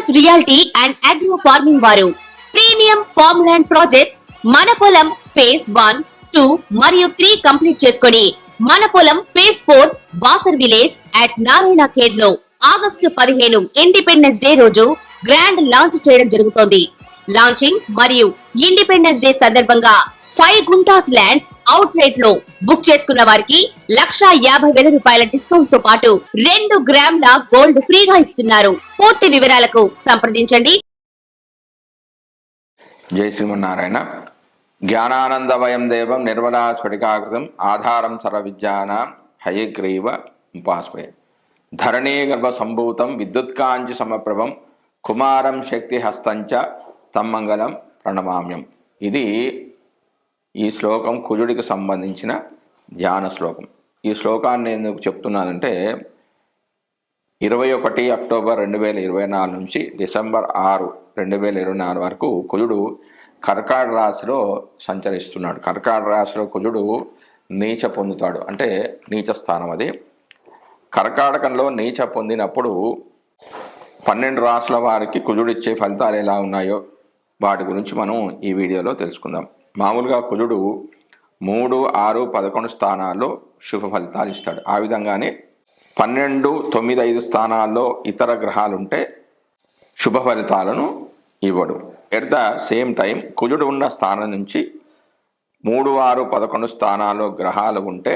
Focus reality and agro farming వారు premium farm land projects మన పొలం ఫేజ్ 1, 2 మరియు 3 కంప్లీట్ చేసుకొని మన పొలం phase 4 Wasar village at Narayana Khed లో ఆగస్టు 15 ఇండిపెండెన్స్ డే రోజు గ్రాండ్ లాంచ్ చేయడం జరుగుతోంది. లాంచింగ్ మరియు ఇండిపెండెన్స్ డే సందర్భంగా 5 గుంటాస్ ల్యాండ్ అవుట్ రేట్ లో బుక్ చేసుకున్న వారికి 1,50,000 రూపాయల డిస్కౌంట్ తో పాటు 2 గ్రాముల గోల్డ్ ఫ్రీగా ఇస్తున్నారు. పూర్తి వివరాలకు సంప్రదించండి. జై శ్రీమన్నారాయణ. జ్ఞానానందవయం దేవం నిర్మలా స్ఫటికాకృతం ఆధారం సర్వవిద్యానాం హయగ్రీవ ఉపాస్మయే. ధరణీ గర్భ సంభూతం విద్యుత్కాంచి సమప్రభం కుమారం శక్తి హస్తంచ తమ్మంగళం ప్రణమామ్యం. ఇది ఈ శ్లోకం కుజుడికి సంబంధించిన ధ్యాన శ్లోకం. ఈ శ్లోకాన్ని ఎందుకు చెప్తున్నానంటే 21 అక్టోబర్ 2024 నుంచి డిసెంబర్ 6, 2024 వరకు కుజుడు కర్కాట రాశిలో సంచరిస్తున్నాడు. కర్కాట రాశిలో కుజుడు నీచ పొందుతాడు, అంటే నీచ స్థానం అది. కర్కాటకంలో నీచ పొందినప్పుడు 12 రాశుల వారికి కుజుడు ఇచ్చే ఫలితాలు ఎలా ఉన్నాయో వాటి గురించి మనం ఈ వీడియోలో తెలుసుకుందాం. మామూలుగా కుజుడు 3, 6, 11 స్థానాల్లో శుభ ఫలితాలు ఇస్తాడు. ఆ విధంగానే 12, 9, 5 స్థానాల్లో ఇతర గ్రహాలుంటే శుభ ఫలితాలను ఇవ్వడు. ఎట్ ద సేమ్ టైం కుజుడు ఉన్న స్థానం నుంచి 3, 6, 11 స్థానాల్లో గ్రహాలు ఉంటే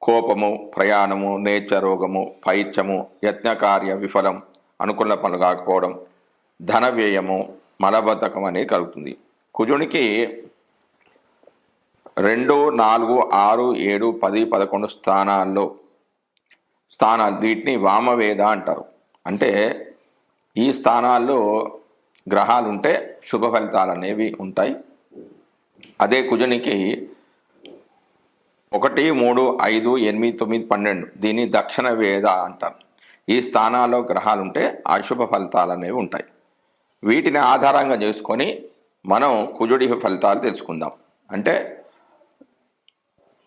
కోపము, ప్రయాణము, నేత్ర రోగము, పైత్యము, యత్నకార్య విఫలం, అనుకూల పనులు కాకపోవడం, ధన వ్యయము, మలబద్ధకం అనేది కలుగుతుంది. కుజునికి 2, 4, 6, 7, 10, 11 స్థానాలు వీటిని వామవేద అంటారు. అంటే ఈ స్థానాల్లో గ్రహాలు ఉంటే శుభ ఫలితాలు అనేవి ఉంటాయి. అదే కుజునికి 1, 3, 5, 8, 9, 12 దీన్ని దక్షిణ వేద అంటారు. ఈ స్థానాల్లో గ్రహాలు ఉంటే అశుభ ఫలితాలు అనేవి ఉంటాయి. వీటిని ఆధారంగా చేసుకొని మనం కుజుడి ఫలితాలు తెలుసుకుందాం. అంటే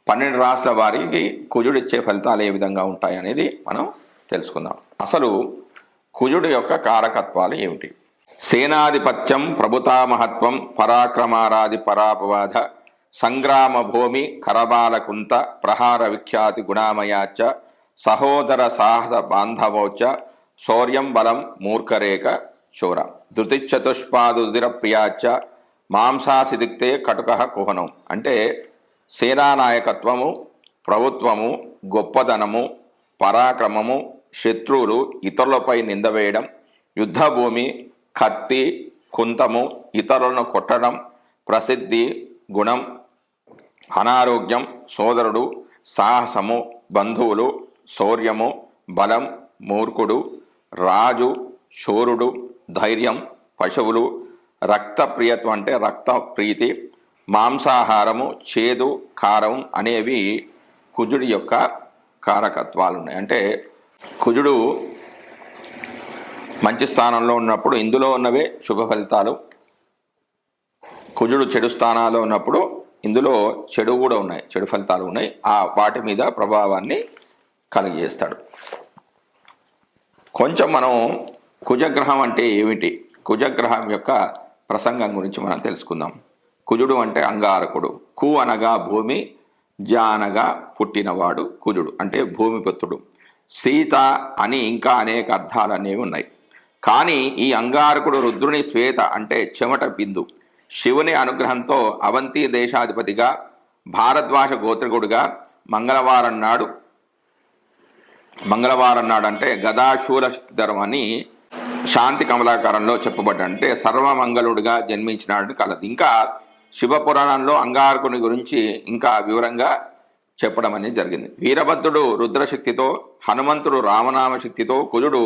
12 రాశుల వారికి కుజుడు ఇచ్చే ఫలితాలు ఏ విధంగా ఉంటాయి అనేది మనం తెలుసుకుందాం. అసలు కుజుడు యొక్క కారకత్వాలు ఏమిటి? సేనాధిపత్యం, ప్రభుతామహత్వం, పరాక్రమారాది పరాపవాద, సంగ్రామ భూమి, కరబాలకుంత, ప్రహార విఖ్యాతి గుణామయాచ, సహోదర సాహస బాంధవోచ, శౌర్యం బలం మూర్ఖరేఖ చోర, ధృతిచతుష్పాదుదిర ప్రియాచ, మాంసాసిదిక్తే కటుక కుహనం. అంటే సేనానాయకత్వము, ప్రభుత్వము, గొప్పదనము, పరాక్రమము, శత్రువులు ఇతరులపై నిందవేయడం, యుద్ధభూమి, కత్తి, కుంతము, ఇతరులను కొట్టడం, ప్రసిద్ధి, గుణం, అనారోగ్యం, సోదరుడు, సాహసము, బంధువులు, శౌర్యము, బలం, మూర్ఖుడు, రాజు, శూరుడు, ధైర్యం, పశువులు, రక్త ప్రియత్వం అంటే రక్త ప్రీతి, మాంసాహారము, చేదు, కారం అనేవి కుజుడి యొక్క కారకత్వాలు ఉన్నాయి. అంటే కుజుడు మంచి స్థానంలో ఉన్నప్పుడు ఇందులో ఉన్నవే శుభ ఫలితాలు, కుజుడు చెడు స్థానాల్లో ఉన్నప్పుడు ఇందులో చెడు కూడా ఉన్నాయి, చెడు ఫలితాలు ఉన్నాయి. వాటి మీద ప్రభావాన్ని కలిగజేస్తాడు. కొంచెం మనం కుజగ్రహం అంటే ఏమిటి, కుజగ్రహం యొక్క ప్రసంగం గురించి మనం తెలుసుకుందాం. కుజుడు అంటే అంగారకుడు. కు అనగా భూమి, జ అనగా పుట్టినవాడు కుజుడు అంటే భూమిపుత్రుడు. సీత అని ఇంకా అనేక అర్థాలు అనేవి ఉన్నాయి. కానీ ఈ అంగారకుడు రుద్రుని శ్వేత అంటే చెమట బిందు. శివుని అనుగ్రహంతో అవంతి దేశాధిపతిగా, భారద్వాజ గోత్రికుడుగా మంగళవారం నాడు అంటే గదాశూల శక్తిధరం అని శాంతి కమలాకారంలో చెప్పబడ్డ, అంటే సర్వమంగళుడిగా జన్మించినాడు కలదు. ఇంకా శివపురాణంలో అంగారకుని గురించి ఇంకా వివరంగా చెప్పడం అనేది జరిగింది. వీరభద్రుడు రుద్రశక్తితో, హనుమంతుడు రామనామ శక్తితో, కుజుడు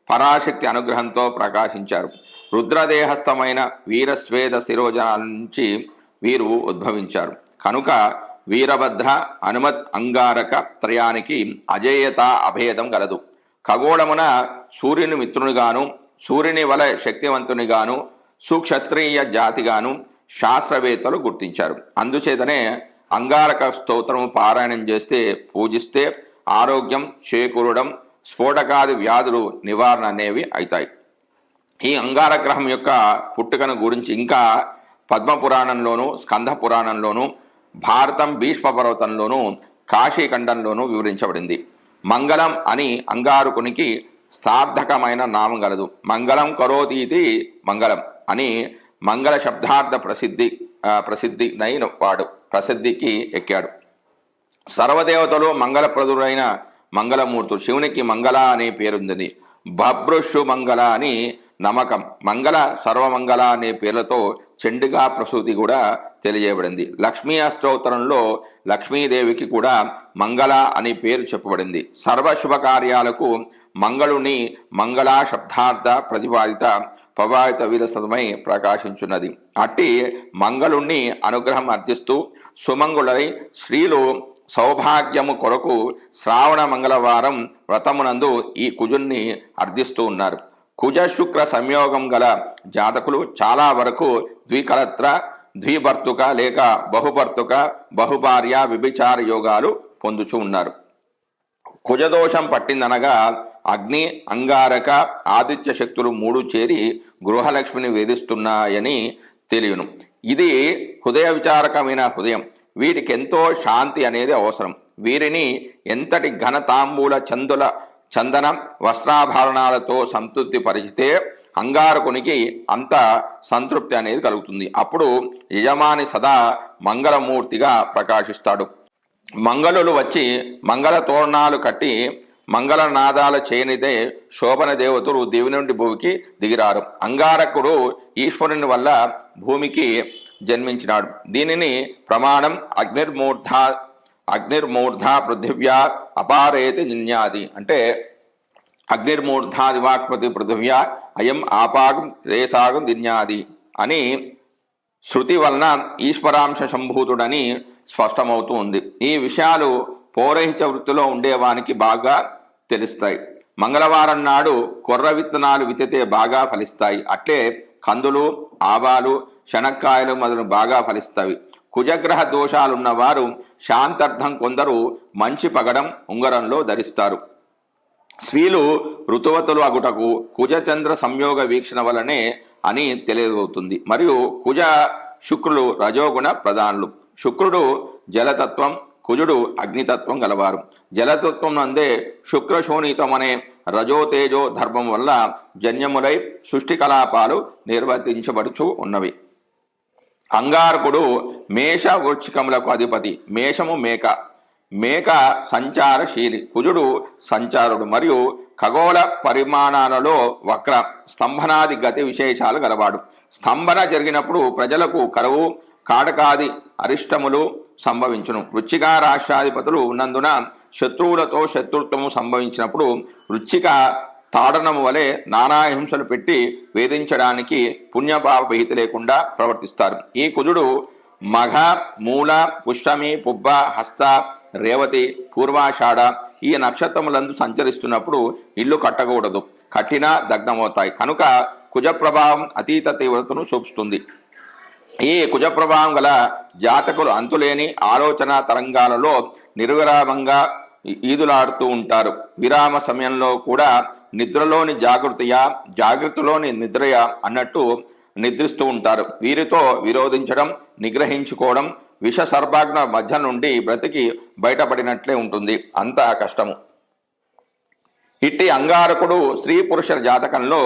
పరాశక్తి అనుగ్రహంతో ప్రకాశించారు. రుద్రదేహస్థమైన వీరస్వేద శిరోజనాల నుంచి వీరు ఉద్భవించారు. కనుక వీరభద్ర, హనుమత్, అంగారక త్రయానికి అజేయత అభేదం గలదు. ఖగోళమున సూర్యుని మిత్రునిగాను, సూర్యుని వలె శక్తివంతునిగాను, సుక్షత్రియ జాతిగాను శాస్త్రవేత్తలు గుర్తించారు. అందుచేతనే అంగారక స్తోత్రము పారాయణం చేస్తే, పూజిస్తే ఆరోగ్యం చేకూరడం, స్ఫోటకాది వ్యాధులు నివారణ అనేవి అవుతాయి. ఈ అంగారగ్రహం యొక్క పుట్టుకను గురించి ఇంకా పద్మపురాణంలోను, స్కంద పురాణంలోను, భారతం భీష్మ పర్వతంలోను, కాశీఖండంలోనూ వివరించబడింది. మంగళం అని అంగారకునికి సార్థకమైన నామం గలదు. మంగళం కరోతీతి మంగళం అని మంగళ శబ్దార్థ ప్రసిద్ధికి ఎక్కాడు. సర్వదేవతలు మంగళప్రదుడైన మంగళమూర్తుడు. శివునికి మంగళ అనే పేరుంది. బభ్రుషు మంగళ అని నమ్మకం. మంగళ, సర్వమంగళ అనే పేర్లతో చండిగా ప్రసూతి కూడా తెలియజేయబడింది. లక్ష్మీ అష్టోత్తరంలో లక్ష్మీదేవికి కూడా మంగళ అనే పేరు చెప్పబడింది. సర్వశుభ కార్యాలకు మంగళుని మంగళ శబ్దార్థ ప్రభావిత విలసమై ప్రకాశించున్నది. అట్టి మంగళుణ్ణి అనుగ్రహం అర్థిస్తూ సుమంగుళై స్త్రీలు సౌభాగ్యము కొరకు శ్రావణ మంగళవారం వ్రతమునందు ఈ కుజుణ్ణి అర్థిస్తూ ఉన్నారు. కుజ శుక్ర సంయోగం గల జాతకులు చాలా వరకు ద్వికలత్ర, ద్విభర్తుక లేక బహుభర్తుక, బహుభార్య, విభిచార యోగాలు పొందుచూ ఉన్నారు. కుజదోషం పట్టిందనగా అగ్ని, అంగారక, ఆదిత్య శక్తులు మూడు చేరి గృహలక్ష్మిని వేధిస్తున్నాయని తెలియను. ఇది హృదయ విచారకమైన హృదయం. వీటికి ఎంతో శాంతి అనేది అవసరం. వీరిని ఎంతటి ఘనతాంబూల చందన వస్త్రాభరణాలతో సంతృప్తి పరిచితే అంగారకునికి అంత సంతృప్తి అనేది కలుగుతుంది. అప్పుడు యజమాని సదా మంగళమూర్తిగా ప్రకాశిస్తాడు. మంగళులు వచ్చి మంగళ తోరణాలు కట్టి మంగళనాదాల చేయనిదే శోభన దేవతలు దివి నుండి భూమికి దిగిరారు. అంగారకుడు ఈశ్వరుని వల్ల భూమికి జన్మించినాడు. దీనిని ప్రమాణం అగ్నిర్మూర్ధ పృథివ్యా అపారేతి నిన్యాది. అంటే అగ్నిర్మూర్ధాదివాక్పతి పృథివ్యా అయం ఆపాగం రేసాగం దిన్యాది అని శృతి వలన ఈశ్వరాంశ సంభూతుడని స్పష్టమవుతూ ఉంది. ఈ విషయాలు పౌరహిత్య వృత్తిలో ఉండేవానికి బాగా తెలుస్తాయి. మంగళవారం నాడు కొర్ర విత్తనాలు విత్తితే బాగా ఫలిస్తాయి. అట్లే కందులు, ఆవాలు, శనక్కాయలు మొదలు బాగా ఫలిస్తాయి. కుజగ్రహ దోషాలున్నవారు శాంతార్థం కొందరు మంచి పగడం ఉంగరంలో ధరిస్తారు. స్త్రీలు ఋతువతులు అగుటకు కుజచంద్ర సంయోగ వీక్షణ వలనే అని తెలియవుతుంది. మరియు కుజ శుక్రులు రజోగుణ ప్రధానులు. శుక్రుడు జలతత్వం, కుజుడు అగ్నితత్వం గలవారు. జలతత్వం నందే శుక్రశోణితం అనే రజోతేజో ధర్మం వల్ల జన్యములై సృష్టి కలాపాలు నిర్వర్తించబడుచు ఉన్నవి. అంగారకుడు మేష వృచ్చికములకు అధిపతి. మేషము మేక సంచారశీలి, కుజుడు సంచారుడు మరియు ఖగోళ పరిమాణాలలో వక్ర స్తంభనాది గతి విశేషాలు గలవాడు. స్తంభన జరిగినప్పుడు ప్రజలకు కరువు, కాటకాది అరిష్టములు సంభవించును. వృచ్చిక రాష్ట్రాధిపతులు ఉన్నందున శత్రువులతో శత్రుత్వము సంభవించినప్పుడు వృచ్చిక తాడనము వలె నానా హింసలు పెట్టి వేధించడానికి పుణ్యపాప భీతి లేకుండా ప్రవర్తిస్తారు. ఈ కుజుడు మఘ, మూల, పుష్యమి, పుబ్బ, హస్త, రేవతి, పూర్వాషాఢ ఈ నక్షత్రములందు సంచరిస్తున్నప్పుడు ఇల్లు కట్టకూడదు. కట్టినా దగ్నమవుతాయి. కనుక కుజ ప్రభావం అతీత తీవ్రతను చూపుతుంది. ఈ కుజ ప్రభావం గల జాతకులు అంతులేని ఆలోచన తరంగాలలో నిర్విరామంగా ఈదులాడుతూ ఉంటారు. విరామ సమయంలో కూడా నిద్రలోని జాగృతియా, జాగృతిలోని నిద్రయా అన్నట్టు నిద్రిస్తూ ఉంటారు. వీరితో విరోధించడం, నిగ్రహించుకోవడం విష సర్పాగ్న మధ్య నుండి బ్రతికి బయటపడినట్లే ఉంటుంది. అంత కష్టము. ఇట్టి అంగారకుడు స్త్రీ పురుష జాతకంలో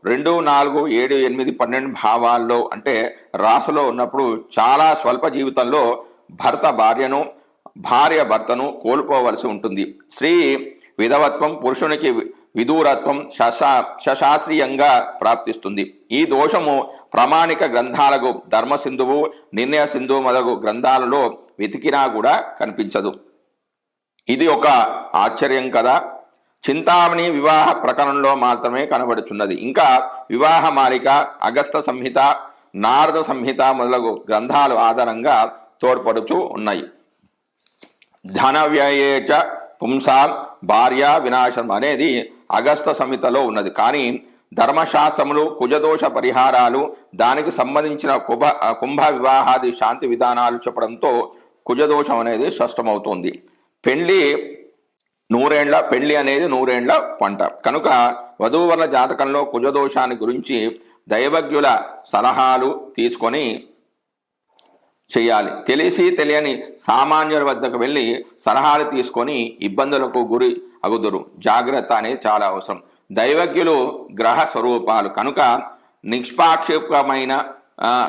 2, 4, 7, 8, 12 భావాల్లో అంటే రాశిలో ఉన్నప్పుడు చాలా స్వల్ప జీవితంలో భార్య భర్తను కోల్పోవలసి ఉంటుంది. స్త్రీ విధవత్వం, పురుషునికి విదూరత్వం శశాస్త్రీయంగా ప్రాప్తిస్తుంది. ఈ దోషము ప్రామాణిక గ్రంథాలకు ధర్మసింధువు, నిర్ణయ సింధువు మొదలగు గ్రంథాలలో వెతికినా కూడా కనిపించదు. ఇది ఒక ఆశ్చర్యం కదా. చింతామణి వివాహ ప్రకరణంలో మాత్రమే కనబడుతున్నది. ఇంకా వివాహ మాలిక, అగస్త సంహిత, నారద సంహిత మొదలగు గ్రంథాలు ఆధారంగా తోడ్పడుతూ ఉన్నాయి. ధన వ్యయేచ పుంసాం భార్య వినాశం అనేది అగస్త సంహితలో ఉన్నది. కానీ ధర్మశాస్త్రములు, కుజదోష పరిహారాలు, దానికి సంబంధించిన కుంభ వివాహాది శాంతి విధానాలు చెప్పడంతో కుజదోషం అనేది స్పష్టమవుతుంది. పెళ్లి అనేది 100 ఏళ్ల పంట. కనుక వధూవరుల జాతకంలో కుజదోషాన్ని గురించి దైవజ్ఞుల సలహాలు తీసుకొని చేయాలి. తెలిసి తెలియని సామాన్యుల వద్దకు వెళ్ళి సలహాలు తీసుకొని ఇబ్బందులకు గురి అగుదురు. జాగ్రత్త అనేది చాలా అవసరం. దైవజ్ఞులు గ్రహ స్వరూపాలు కనుక నిష్పాక్షికమైన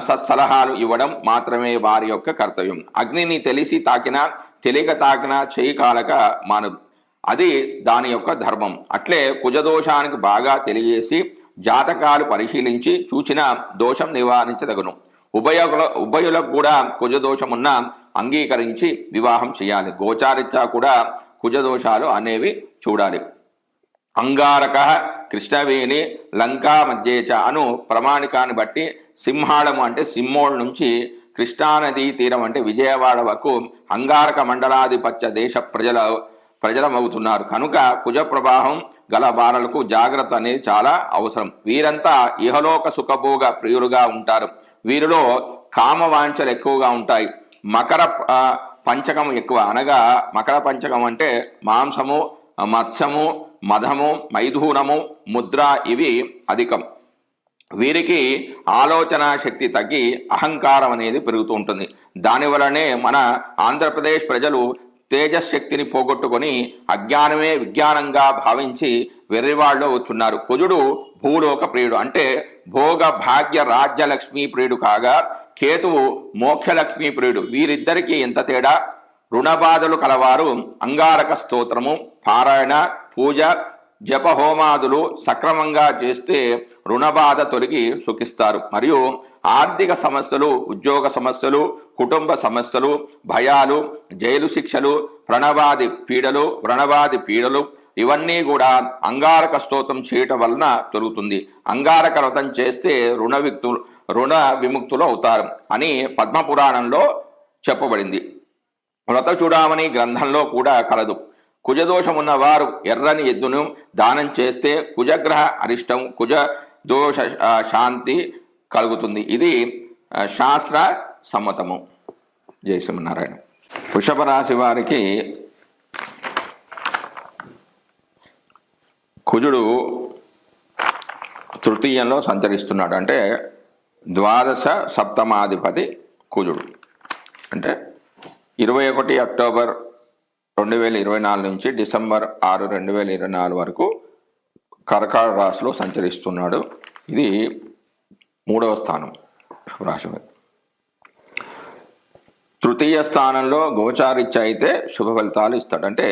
సత్సలహాలు ఇవ్వడం మాత్రమే వారి యొక్క కర్తవ్యం. అగ్నిని తెలిసి తాకినా తెలియక తాకినా చేయి కాలక మానదు, అది దాని యొక్క ధర్మం. అట్లే కుజదోషానికి బాగా తెలియజేసి జాతకాలు పరిశీలించి చూచిన దోషం నివారించదగును. ఉభయులకు కూడా కుజదోషమున్న అంగీకరించి వివాహం చేయాలి. గోచారిత్యా కూడా కుజదోషాలు అనేవి చూడాలి. అంగారక కృష్ణవేణి లంకా మధ్యేచ అను ప్రమాణికాన్ని బట్టి సింహాళము అంటే సింహోళ నుంచి కృష్ణానదీ తీరం అంటే విజయవాడ వరకు అంగారక మండలాధిపత్య దేశ ప్రజలమవుతున్నారు. కనుక కుజ ప్రభావం గల వారలకు జాగ్రత్త అనేది చాలా అవసరం. వీరంతా ఇహలోక సుఖభోగ ప్రియులుగా ఉంటారు. వీరిలో కామవాంఛలు ఎక్కువగా ఉంటాయి. మకర పంచకం ఎక్కువ, అనగా మకర పంచకం అంటే మాంసము, మత్స్యము, మదము, మైథూనము, ముద్ర ఇవి అధికం. వీరికి ఆలోచన శక్తి తగ్గి అహంకారం అనేది పెరుగుతూ ఉంటుంది. దానివలనే మన ఆంధ్రప్రదేశ్ ప్రజలు తేజశక్తిని పోగొట్టుకొని అజ్ఞానమే విజ్ఞానంగా భావించి వెర్రివాళ్ళు వచ్చున్నారు. కుజుడు భూలోక ప్రియుడు అంటే భోగ భాగ్య రాజ్యలక్ష్మీ ప్రియుడు కాగా కేతువు మోక్షలక్ష్మీ ప్రియుడు. వీరిద్దరికీ ఎంత తేడా! రుణబాధలు కలవారు అంగారక స్తోత్రము, పారాయణ, పూజ, జపహోమాదులు సక్రమంగా చేస్తే రుణబాధ తొలగి సుఖిస్తారు. మరియు ఆర్థిక సమస్యలు, ఉద్యోగ సమస్యలు, కుటుంబ సమస్యలు, భయాలు, జైలు శిక్షలు, వ్రణవాది పీడలు ఇవన్నీ కూడా అంగారక స్తోత్రం చేయటం వలన తొలుగుతుంది. అంగారక వ్రతం చేస్తే రుణ విముక్తులు అవుతారు అని పద్మపురాణంలో చెప్పబడింది. వ్రత చూడమని గ్రంథంలో కూడా కలదు. కుజదోషం ఉన్న వారు ఎర్రని ఎద్దును దానం చేస్తే కుజగ్రహ అరిష్టం, కుజ దోష శాంతి కలుగుతుంది. ఇది శాస్త్ర సమ్మతము. జై శ్రీమన్నారాయణ. వృషభ రాశి వారికి కుజుడు తృతీయంలో సంచరిస్తున్నాడు. అంటే ద్వాదశ సప్తమాధిపతి కుజుడు. అంటే 21 అక్టోబర్ 2024 నుంచి డిసెంబర్ 6, 2024 వరకు కర్కాటక రాశిలో సంచరిస్తున్నాడు. ఇది 3వ స్థానం రాశి. తృతీయ స్థానంలో గోచారిత్య అయితే శుభ ఫలితాలు ఇస్తాడు. అంటే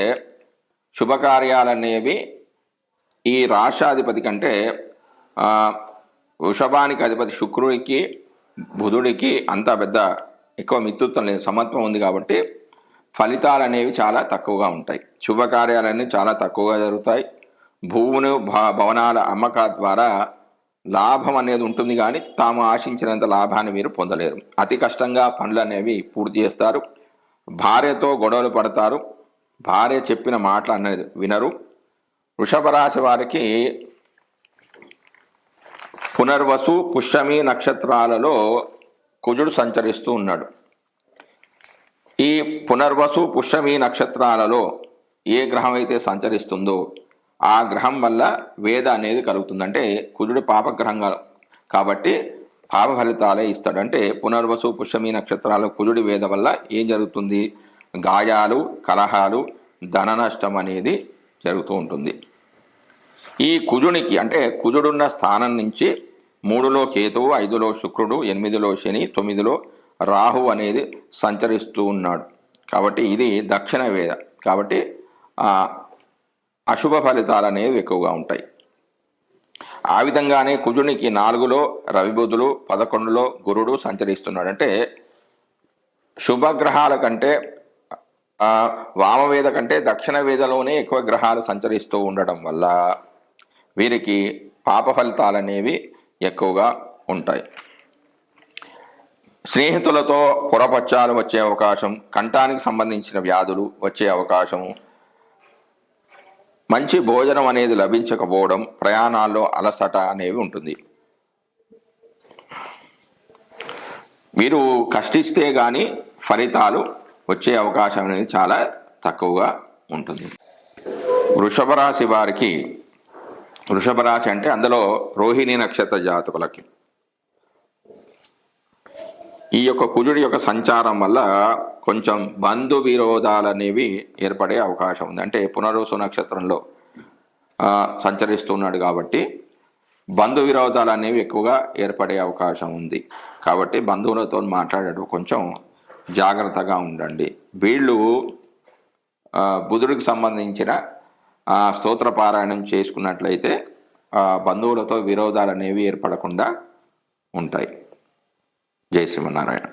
శుభకార్యాలనేవి ఈ రాశాధిపతి కంటే వృషభానికి అధిపతి శుక్రుడికి, బుధుడికి అంత పెద్ద ఎక్కువ మిత్రుత్వం లేదు, సమత్వం ఉంది. కాబట్టి ఫలితాలు అనేవి చాలా తక్కువగా ఉంటాయి. శుభకార్యాలన్నీ చాలా తక్కువగా జరుగుతాయి. భూములు, భవనాల అమ్మక ద్వారా లాభం అనేది ఉంటుంది, కానీ తాము ఆశించినంత లాభాన్ని మీరు పొందలేరు. అతి కష్టంగా పనులు అనేవి పూర్తి చేస్తారు. భార్యతో గొడవలు పడతారు. భార్య చెప్పిన మాటలు అనేది వినరు. వృషభ రాశి వారికి పునర్వసు, పుష్యమి నక్షత్రాలలో కుజుడు సంచరిస్తూ ఉన్నాడు. ఈ పునర్వసు, పుష్యమి నక్షత్రాలలో ఏ గ్రహం అయితే సంచరిస్తుందో ఆ గ్రహం వల్ల వేద అనేది కలుగుతుంది. అంటే కుజుడు పాపగ్రహం కాబట్టి పాప ఫలితాలే ఇస్తాడు. అంటే పునర్వసు, పుష్యమి నక్షత్రాలు కుజుడి వేద వల్ల ఏం జరుగుతుంది? గాయాలు, కలహాలు, ధన నష్టం అనేది జరుగుతూ ఉంటుంది. ఈ కుజునికి అంటే కుజుడున్న స్థానం నుంచి 3లో కేతువు, 5లో శుక్రుడు, 8లో శని, 9లో రాహు అనేది సంచరిస్తూ ఉన్నాడు. కాబట్టి ఇది దక్షిణ వేద. కాబట్టి అశుభ ఫలితాలు అనేవి ఎక్కువగా ఉంటాయి. ఆ విధంగానే కుజునికి 4లో రవిబుధులు, 11లో గురుడు సంచరిస్తున్నాడు. అంటే శుభగ్రహాల కంటే వామవేద కంటే దక్షిణ వేదలోనే ఎక్కువ గ్రహాలు సంచరిస్తూ ఉండడం వల్ల వీరికి పాప ఫలితాలు అనేవి ఎక్కువగా ఉంటాయి. స్నేహితులతో పొరపచ్చాలు వచ్చే అవకాశం, కంఠానికి సంబంధించిన వ్యాధులు వచ్చే అవకాశము, మంచి భోజనం అనేది లభించకపోవడం, ప్రయాణాల్లో అలసట అనేవి ఉంటుంది. మీరు కష్టిస్తే కానీ ఫలితాలు వచ్చే అవకాశం అనేది చాలా తక్కువగా ఉంటుంది. వృషభ రాశి వారికి వృషభ రాశి అంటే అందులో రోహిణి నక్షత్ర జాతకులకి ఈ యొక్క కుజుడి యొక్క సంచారం వల్ల కొంచెం బంధు విరోధాలు అనేవి ఏర్పడే అవకాశం ఉంది. అంటే పునరుసు నక్షత్రంలో సంచరిస్తున్నాడు కాబట్టి బంధు విరోధాలు అనేవి ఎక్కువగా ఏర్పడే అవకాశం ఉంది. కాబట్టి బంధువులతో మాట్లాడేటప్పుడు కొంచెం జాగ్రత్తగా ఉండండి. వీళ్ళు బుధుడికి సంబంధించిన స్తోత్ర పారాయణం చేసుకున్నట్లయితే బంధువులతో విరోధాలు అనేవి ఏర్పడకుండా ఉంటాయి. జై శ్రీమన్నారాయణ.